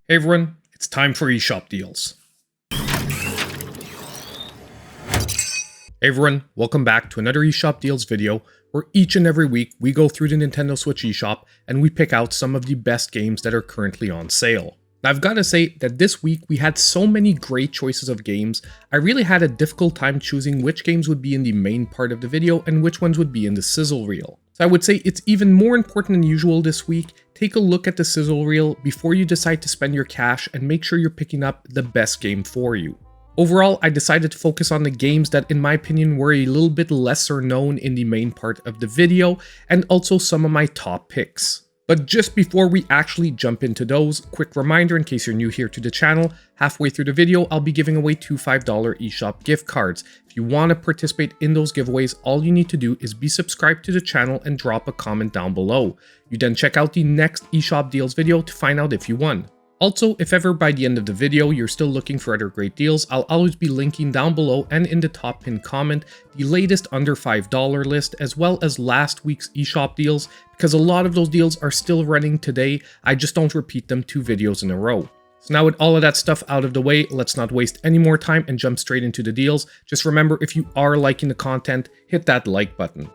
Hey everyone, it's time for eShop deals. Hey everyone, welcome back to another eShop deals video where each and every week we go through the Nintendo Switch eShop and we pick out some of the best games that are currently on sale. Now I've got to say that this week we had so many great choices of games, I really had a difficult time choosing which games would be in the main part of the video and which ones would be in the sizzle reel. So I would say it's even more important than usual this week. Take a look at the sizzle reel before you decide to spend your cash and make sure you're picking up the best game for you. Overall, I decided to focus on the games that in my opinion were a little bit lesser known in the main part of the video, and also some of my top picks. But just before we actually jump into those, quick reminder in case you're new here to the channel, halfway through the video I'll be giving away 2 $5 eShop gift cards. If you want to participate in those giveaways, all you need to do is be subscribed to the channel and drop a comment down below. You then check out the next eShop deals video to find out if you won. Also, if ever by the end of the video you're still looking for other great deals, I'll always be linking down below and in the top pinned comment the latest under $5 list as well as last week's eShop deals, because a lot of those deals are still running today, I just don't repeat them 2 videos in a row. So now with all of that stuff out of the way, let's not waste any more time and jump straight into the deals. Just remember, if you are liking the content, hit that like button.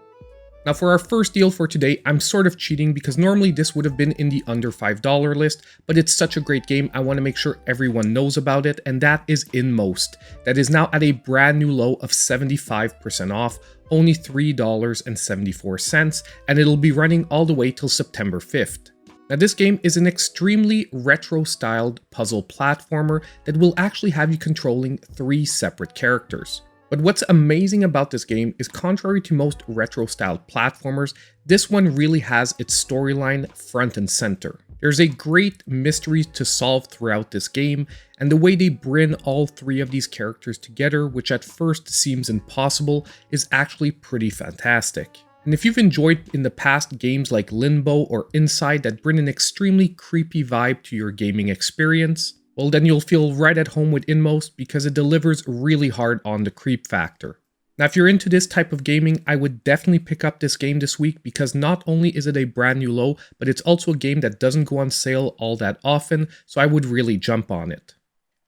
Now for our first deal for today, I'm sort of cheating because normally this would have been in the under $5 list, but it's such a great game I want to make sure everyone knows about it, and that is Inmost. That is now at a brand new low of 75% off, only $3.74, and it'll be running all the way till September 5th. Now this game is an extremely retro-styled puzzle platformer that will actually have you controlling 3 separate characters. But what's amazing about this game is, contrary to most retro-styled platformers, this one really has its storyline front and center. There's a great mystery to solve throughout this game, and the way they bring all 3 of these characters together, which at first seems impossible, is actually pretty fantastic. And if you've enjoyed in the past games like Limbo or Inside that bring an extremely creepy vibe to your gaming experience, well then you'll feel right at home with Inmost because it delivers really hard on the creep factor. Now if you're into this type of gaming, I would definitely pick up this game this week because not only is it a brand new low, but it's also a game that doesn't go on sale all that often, so I would really jump on it.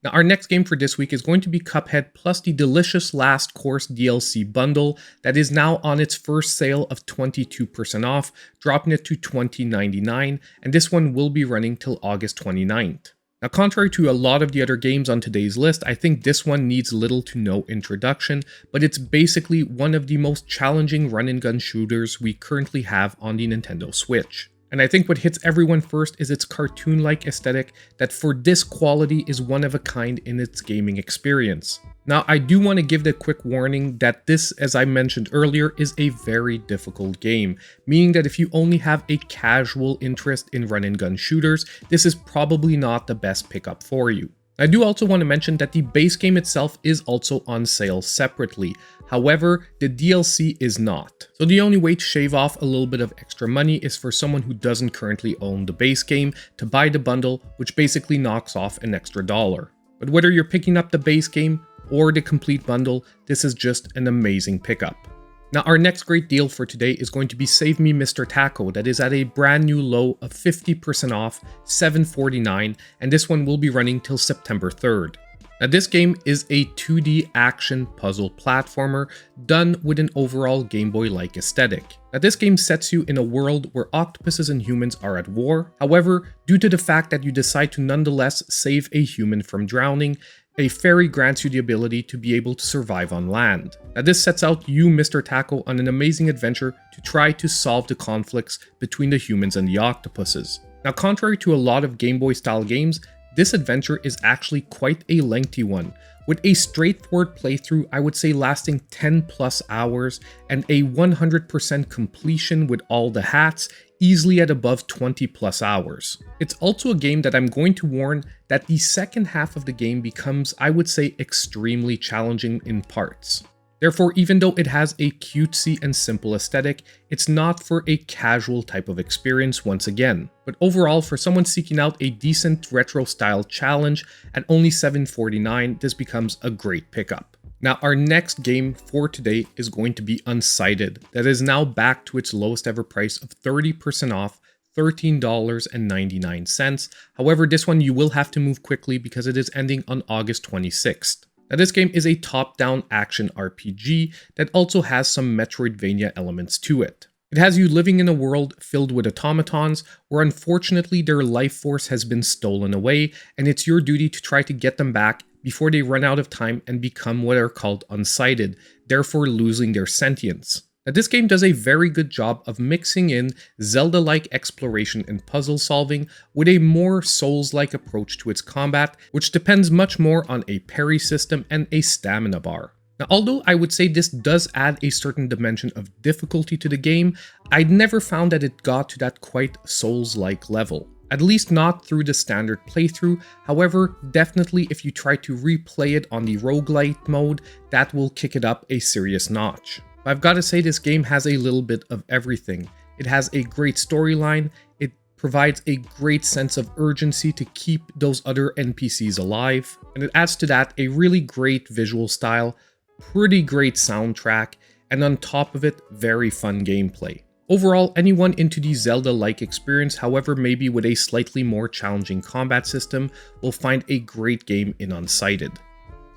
Now our next game for this week is going to be Cuphead plus the delicious Last Course DLC bundle that is now on its first sale of 22% off, dropping it to $20.99, and this one will be running till August 29th. Now, contrary to a lot of the other games on today's list, I think this one needs little to no introduction, but it's basically one of the most challenging run-and-gun shooters we currently have on the Nintendo Switch. And I think what hits everyone first is its cartoon-like aesthetic that for this quality is one of a kind in its gaming experience. Now, I do want to give the quick warning that this, as I mentioned earlier, is a very difficult game, meaning that if you only have a casual interest in run-and-gun shooters, this is probably not the best pickup for you. I do also want to mention that the base game itself is also on sale separately. However, the DLC is not. So the only way to shave off a little bit of extra money is for someone who doesn't currently own the base game to buy the bundle, which basically knocks off an extra $1. But whether you're picking up the base game or the complete bundle, this is just an amazing pickup. Now our next great deal for today is going to be Me Mr Tako, that is at a brand new low of 50% off, $7.49, and this one will be running till September 3rd. Now this game is a 2D action puzzle platformer done with an overall Game Boy-like aesthetic. Now this game sets you in a world where octopuses and humans are at war. However, due to the fact that you decide to nonetheless save a human from drowning, a fairy grants you the ability to be able to survive on land. Now this sets out you, Mr. Tako, on an amazing adventure to try to solve the conflicts between the humans and the octopuses. Now contrary to a lot of Game Boy style games, this adventure is actually quite a lengthy one, with a straightforward playthrough I would say lasting 10 plus hours and a 100% completion with all the hats, easily at above 20 plus hours. It's also a game that I'm going to warn that the second half of the game becomes, I would say, extremely challenging in parts. Therefore, even though it has a cutesy and simple aesthetic, it's not for a casual type of experience once again. But overall, for someone seeking out a decent retro-style challenge at only $7.49, this becomes a great pickup. Now, our next game for today is going to be Unsighted, that is now back to its lowest ever price of 30% off, $13.99. However, this one you will have to move quickly because it is ending on August 26th. Now, this game is a top-down action RPG that also has some Metroidvania elements to it. It has you living in a world filled with automatons where unfortunately their life force has been stolen away, and it's your duty to try to get them back before they run out of time and become what are called Unsighted, therefore losing their sentience. Now, this game does a very good job of mixing in Zelda-like exploration and puzzle solving with a more Souls-like approach to its combat, which depends much more on a parry system and a stamina bar. Now, although I would say this does add a certain dimension of difficulty to the game, I'd never found that it got to that quite Souls-like level. At least not through the standard playthrough. However, definitely if you try to replay it on the roguelite mode, that will kick it up a serious notch. I've got to say this game has a little bit of everything. It has a great storyline, it provides a great sense of urgency to keep those other NPCs alive, and it adds to that a really great visual style, pretty great soundtrack, and on top of it, very fun gameplay. Overall, anyone into the Zelda-like experience, however maybe with a slightly more challenging combat system, will find a great game in Unsighted.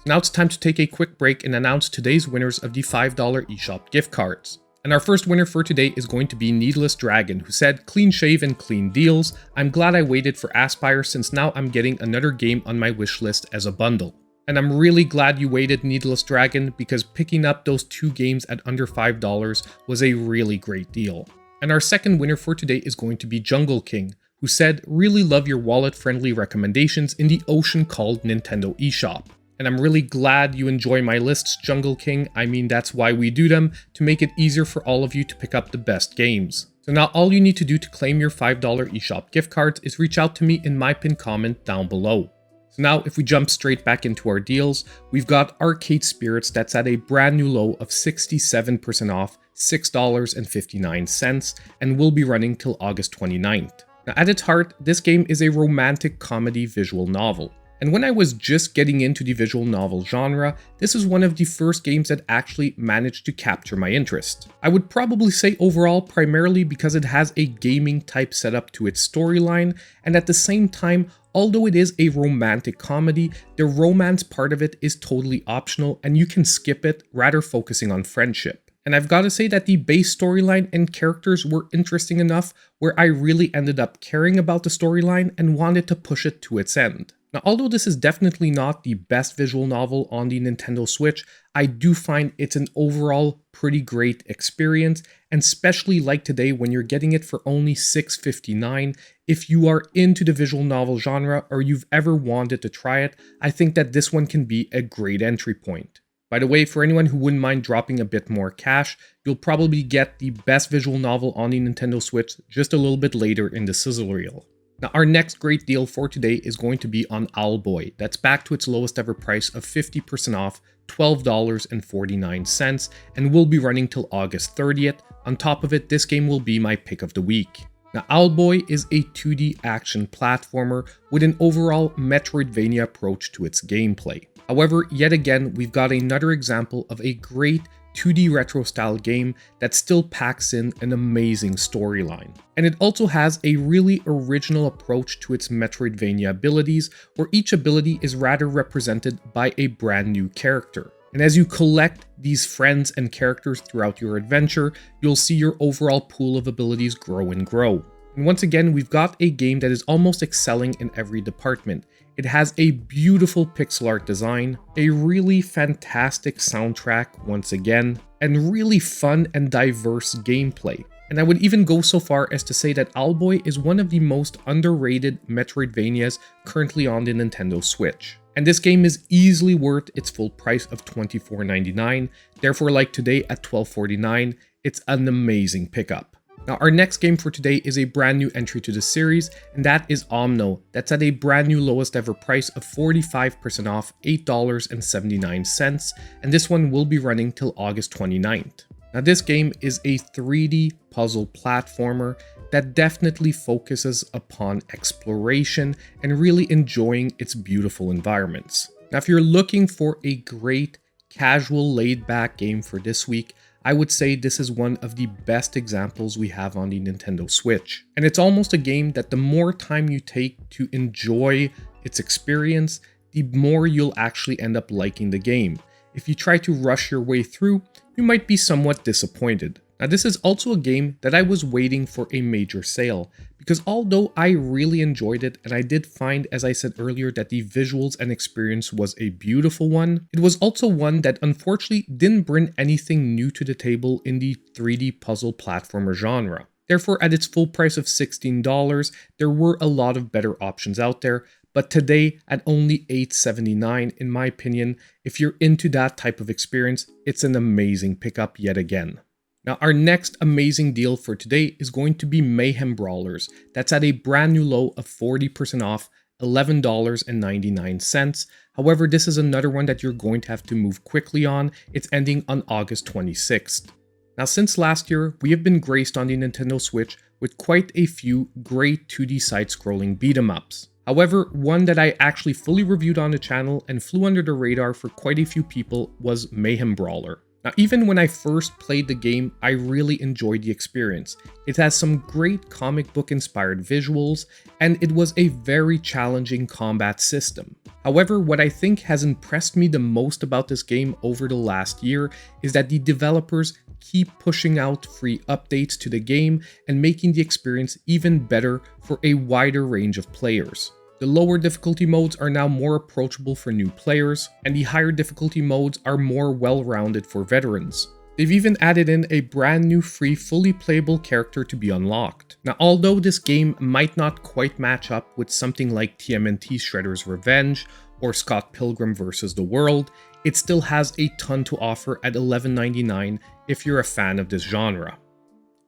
Now it's time to take a quick break and announce today's winners of the $5 eShop gift cards. And our first winner for today is going to be Needless Dragon, who said, "Clean shave and clean deals. I'm glad I waited for Aspire since now I'm getting another game on my wish list as a bundle." And I'm really glad you waited, Needless Dragon, because picking up those two games at under $5 was a really great deal. And our second winner for today is going to be Jungle King, who said, "Really love your wallet-friendly recommendations in the ocean called Nintendo eShop. And I'm really glad you enjoy my lists, Jungle King. I mean, that's why we do them, to make it easier for all of you to pick up the best games." So now all you need to do to claim your $5 eShop gift cards is reach out to me in my pinned comment down below. So now if we jump straight back into our deals, we've got Arcade Spirits that's at a brand new low of 67% off, $6.59, and will be running till August 29th. Now at its heart, this game is a romantic comedy visual novel. And when I was just getting into the visual novel genre, this is one of the first games that actually managed to capture my interest. I would probably say overall primarily because it has a gaming type setup to its storyline, and at the same time, although it is a romantic comedy, the romance part of it is totally optional and you can skip it, rather focusing on friendship. And I've got to say that the base storyline and characters were interesting enough where I really ended up caring about the storyline and wanted to push it to its end. Now, although this is definitely not the best visual novel on the Nintendo Switch, I do find it's an overall pretty great experience, and especially like today when you're getting it for only $6.59, if you are into the visual novel genre or you've ever wanted to try it, I think that this one can be a great entry point. By the way, for anyone who wouldn't mind dropping a bit more cash, you'll probably get the best visual novel on the Nintendo Switch just a little bit later in the sizzle reel. Now, our next great deal for today is going to be on Owlboy. That's back to its lowest ever price of 50% off, $12.49, and will be running till August 30th. On top of it, this game will be my pick of the week. Now, Owlboy is a 2D action platformer with an overall Metroidvania approach to its gameplay. However, yet again, we've got another example of a great 2D retro style game that still packs in an amazing storyline. And it also has a really original approach to its Metroidvania abilities, where each ability is rather represented by a brand new character. And as you collect these friends and characters throughout your adventure, you'll see your overall pool of abilities grow and grow. And once again, we've got a game that is almost excelling in every department. It has a beautiful pixel art design, a really fantastic soundtrack once again, and really fun and diverse gameplay. And I would even go so far as to say that Owlboy is one of the most underrated Metroidvanias currently on the Nintendo Switch. And this game is easily worth its full price of $24.99, therefore like today at $12.49, it's an amazing pickup. Now, our next game for today is a brand new entry to the series, and that is Omno. That's at a brand new lowest ever price of 45% off, $8.79, and this one will be running till August 29th. Now, this game is a 3D puzzle platformer that definitely focuses upon exploration and really enjoying its beautiful environments. Now, if you're looking for a great, casual, laid-back game for this week, I would say this is one of the best examples we have on the Nintendo Switch. And it's almost a game that the more time you take to enjoy its experience, the more you'll actually end up liking the game. If you try to rush your way through, you might be somewhat disappointed. Now, this is also a game that I was waiting for a major sale, because although I really enjoyed it and I did find, as I said earlier, that the visuals and experience was a beautiful one, it was also one that unfortunately didn't bring anything new to the table in the 3D puzzle platformer genre. Therefore, at its full price of $16, there were a lot of better options out there, but today at only $8.79, in my opinion, if you're into that type of experience, it's an amazing pickup yet again. Now, our next amazing deal for today is going to be Mayhem Brawlers. That's at a brand new low of 40% off, $11.99. However, this is another one that you're going to have to move quickly on. It's ending on August 26th. Now, since last year, we have been graced on the Nintendo Switch with quite a few great 2D side-scrolling beat-em-ups. However, one that I actually fully reviewed on the channel and flew under the radar for quite a few people was Mayhem Brawler. Now, even when I first played the game, I really enjoyed the experience. It has some great comic book inspired visuals, and it was a very challenging combat system. However, what I think has impressed me the most about this game over the last year is that the developers keep pushing out free updates to the game and making the experience even better for a wider range of players. The lower difficulty modes are now more approachable for new players, and the higher difficulty modes are more well-rounded for veterans. They've even added in a brand new free fully playable character to be unlocked. Now, although this game might not quite match up with something like TMNT Shredder's Revenge or Scott Pilgrim vs. the World, it still has a ton to offer at $11.99 if you're a fan of this genre.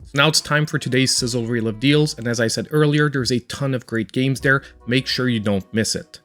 So now it's time for today's Sizzle Reel of Deals, and as I said earlier, there's a ton of great games there. Make sure you don't miss it.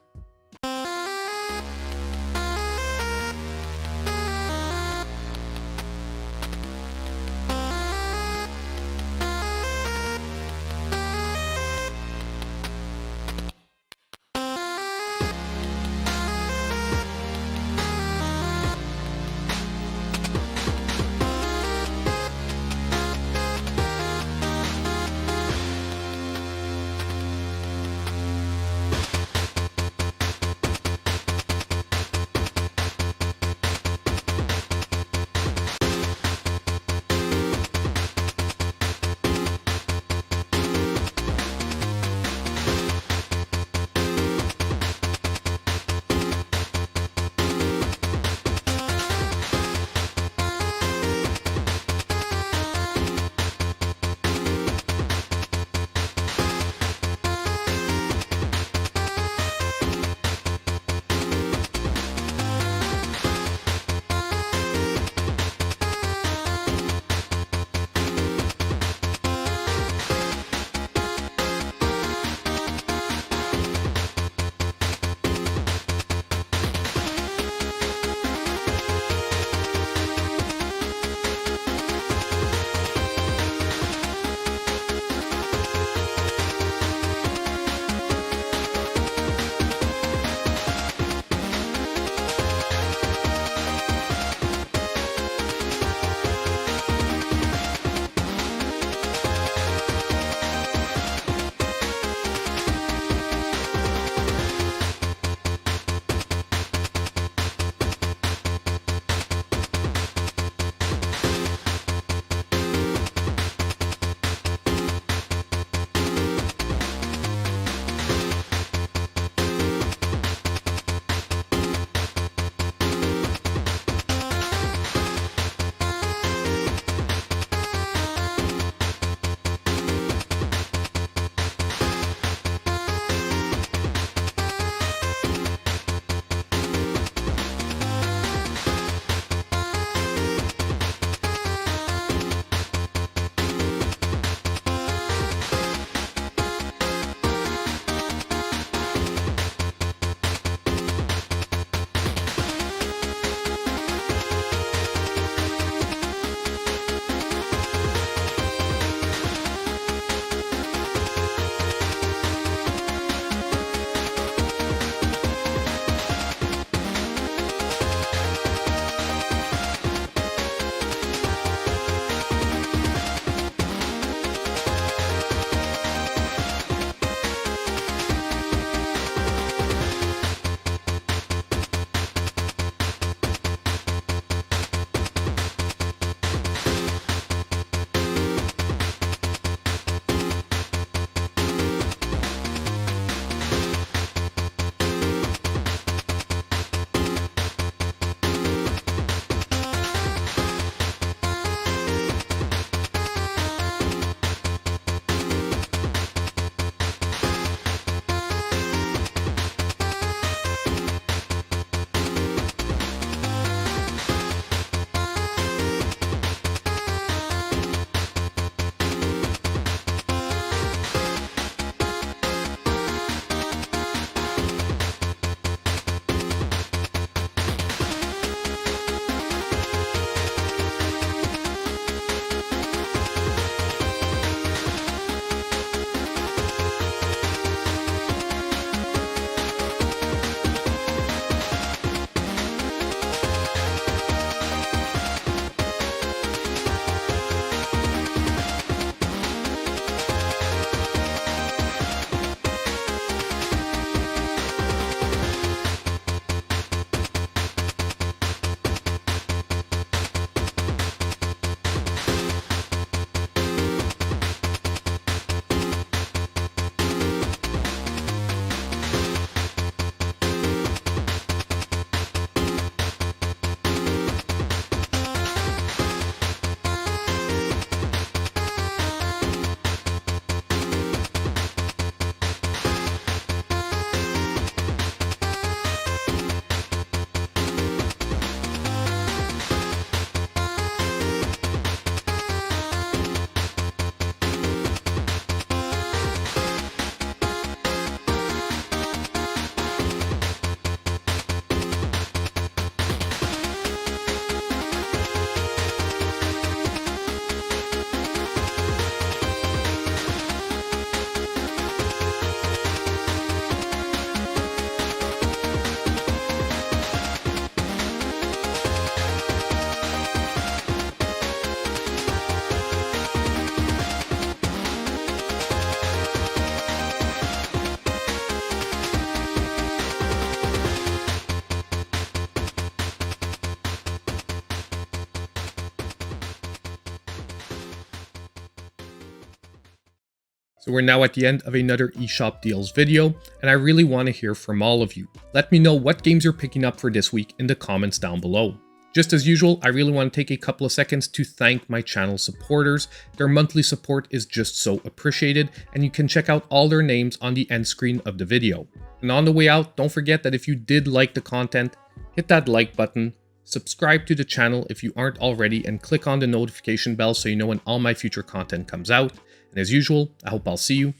So we're now at the end of another eShop deals video, and I really want to hear from all of you. Let me know what games you're picking up for this week in the comments down below. Just as usual, I really want to take a couple of seconds to thank my channel supporters. Their monthly support is just so appreciated, and you can check out all their names on the end screen of the video. And on the way out, don't forget that if you did like the content, hit that like button, subscribe to the channel if you aren't already, and click on the notification bell so you know when all my future content comes out. And as usual, I hope I'll see you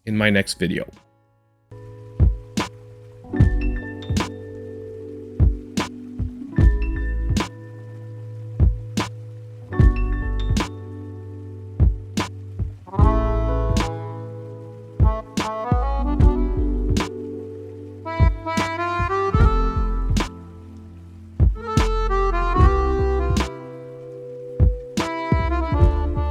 in my next video.